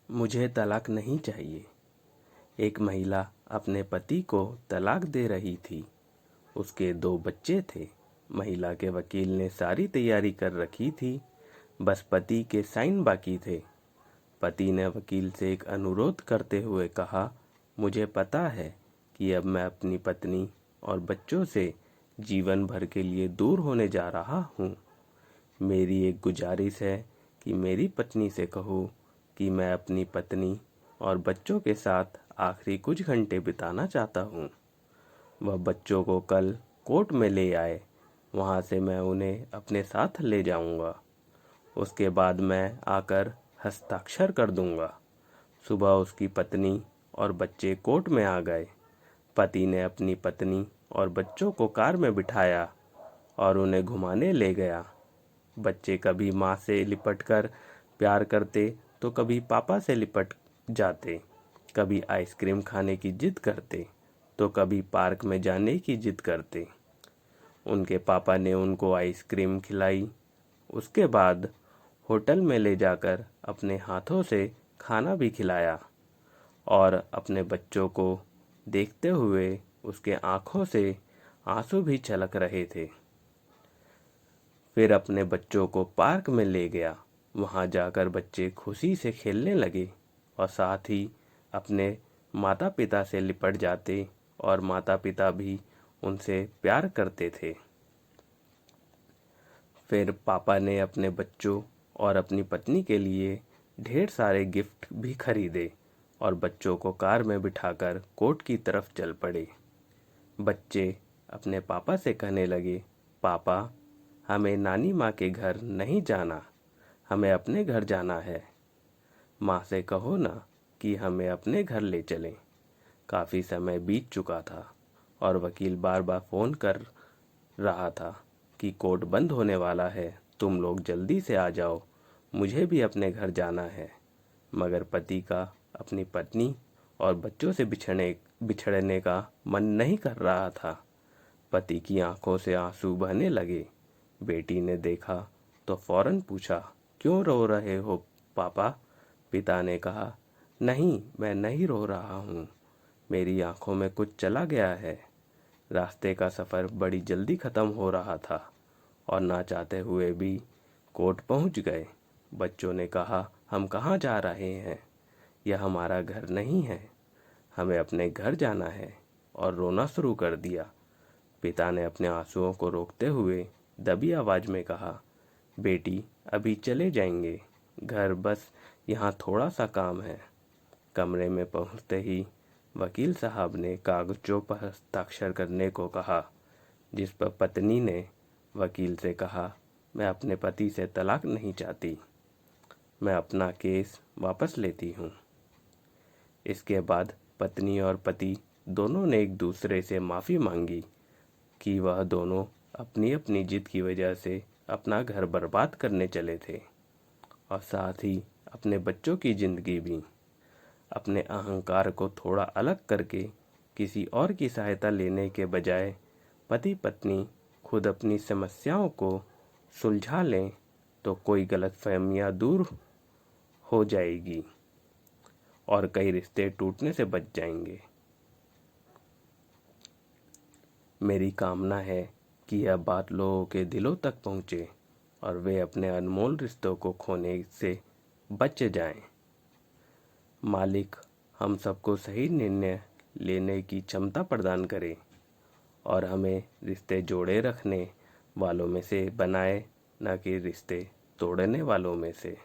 मुझे तलाक नहीं चाहिए। एक महिला अपने पति को तलाक दे रही थी। उसके 2 बच्चे थे। महिला के वकील ने सारी तैयारी कर रखी थी, बस पति के साइन बाकी थे। पति ने वकील से एक अनुरोध करते हुए कहा, मुझे पता है कि अब मैं अपनी पत्नी और बच्चों से जीवन भर के लिए दूर होने जा रहा हूँ। मेरी एक गुजारिश है कि मेरी पत्नी से कहो कि मैं अपनी पत्नी और बच्चों के साथ आखिरी कुछ घंटे बिताना चाहता हूँ। वह बच्चों को कल कोर्ट में ले आए, वहाँ से मैं उन्हें अपने साथ ले जाऊँगा। उसके बाद मैं आकर हस्ताक्षर कर दूँगा। सुबह उसकी पत्नी और बच्चे कोर्ट में आ गए। पति ने अपनी पत्नी और बच्चों को कार में बिठाया और उन्हें घुमाने ले गया। बच्चे कभी माँ से लिपटकर प्यार करते तो कभी पापा से लिपट जाते, कभी आइसक्रीम खाने की जिद करते तो कभी पार्क में जाने की जिद करते। उनके पापा ने उनको आइसक्रीम खिलाई, उसके बाद होटल में ले जाकर अपने हाथों से खाना भी खिलाया और अपने बच्चों को देखते हुए उसके आँखों से आंसू भी छलक रहे थे। फिर अपने बच्चों को पार्क में ले गया। वहाँ जाकर बच्चे खुशी से खेलने लगे और साथ ही अपने माता पिता से लिपट जाते और माता पिता भी उनसे प्यार करते थे। फिर पापा ने अपने बच्चों और अपनी पत्नी के लिए ढेर सारे गिफ्ट भी खरीदे और बच्चों को कार में बिठाकर कोर्ट की तरफ चल पड़े। बच्चे अपने पापा से कहने लगे, पापा, हमें नानी माँ के घर नहीं जाना, हमें अपने घर जाना है। माँ से कहो ना कि हमें अपने घर ले चलें। काफ़ी समय बीत चुका था और वकील बार बार फ़ोन कर रहा था कि कोर्ट बंद होने वाला है, तुम लोग जल्दी से आ जाओ, मुझे भी अपने घर जाना है। मगर पति का अपनी पत्नी और बच्चों से बिछड़ने का मन नहीं कर रहा था। पति की आंखों से आंसू बहने लगे। बेटी ने देखा तो फौरन पूछा, क्यों रो रहे हो पापा? पिता ने कहा, नहीं, मैं नहीं रो रहा हूँ, मेरी आंखों में कुछ चला गया है। रास्ते का सफ़र बड़ी जल्दी ख़त्म हो रहा था और ना चाहते हुए भी कोर्ट पहुँच गए। बच्चों ने कहा, हम कहाँ जा रहे हैं? यह हमारा घर नहीं है, हमें अपने घर जाना है, और रोना शुरू कर दिया। पिता ने अपने आंसुओं को रोकते हुए दबी आवाज़ में कहा, बेटी, अभी चले जाएंगे, घर बस यहाँ थोड़ा सा काम है। कमरे में पहुँचते ही वकील साहब ने कागज़ों पर हस्ताक्षर करने को कहा, जिस पर पत्नी ने वकील से कहा, मैं अपने पति से तलाक नहीं चाहती, मैं अपना केस वापस लेती हूँ। इसके बाद पत्नी और पति दोनों ने एक दूसरे से माफ़ी मांगी कि वह दोनों अपनी अपनी जिद की वजह से अपना घर बर्बाद करने चले थे और साथ ही अपने बच्चों की ज़िंदगी भी। अपने अहंकार को थोड़ा अलग करके किसी और की सहायता लेने के बजाय पति पत्नी खुद अपनी समस्याओं को सुलझा लें तो कोई गलतफहमियां दूर हो जाएगी और कई रिश्ते टूटने से बच जाएंगे। मेरी कामना है कि यह बात लोगों के दिलों तक पहुँचे और वे अपने अनमोल रिश्तों को खोने से बच जाएं। मालिक हम सबको सही निर्णय लेने की क्षमता प्रदान करे और हमें रिश्ते जोड़े रखने वालों में से बनाए, न कि रिश्ते तोड़ने वालों में से।